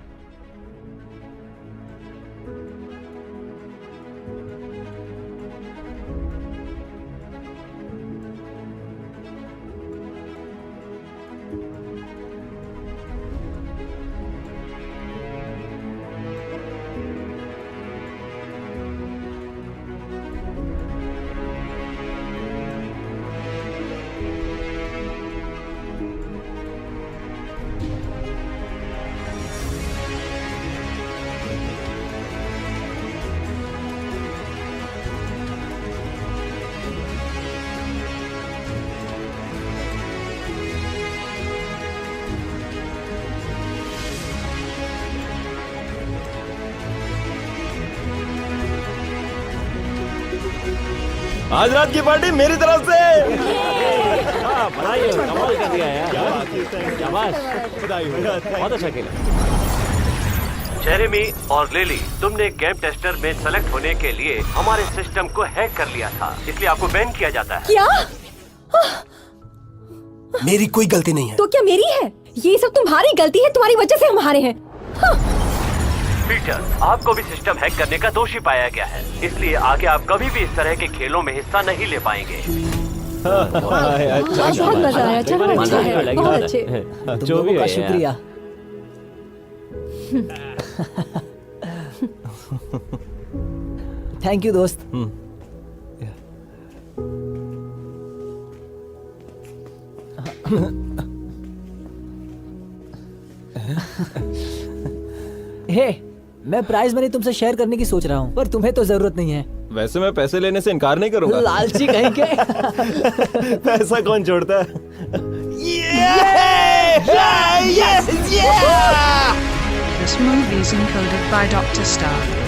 आज रात की पार्टी मेरी तरफ से।
बनाइए, कमाल कर दिया यार। शाबाश, बहुत अच्छा खेला।
जेरेमी और लिली, तुमने गेम टेस्टर में सेलेक्ट होने के लिए हमारे सिस्टम को हैक कर लिया था, इसलिए आपको बैन किया जाता है।
क्या?
मेरी कोई गलती नहीं है।
तो क्या मेरी है? ये सब तुम्हारी गलती है, तुम्हारी वजह से हम हारे हैं।
पीटर, आपको भी सिस्टम हैक करने का दोषी पाया गया है, इसलिए आगे आप कभी भी इस तरह के खेलों में हिस्सा नहीं ले पाएंगे।
बहुत मजा आया, चलो अच्छा है, बहुत अच्छे।
तुम
जो
लोगों
भी
का
है
शुक्रिया। थैंक यू दोस्त। हे, मैं प्राइज मनी तुमसे शेयर करने की सोच रहा हूँ, पर तुम्हें तो जरूरत नहीं है।
वैसे मैं पैसे लेने से इनकार नहीं करूंगा।
लालची कहीं के।
पैसा कौन छोड़ता है?
This movie is encoded by Dr. Star.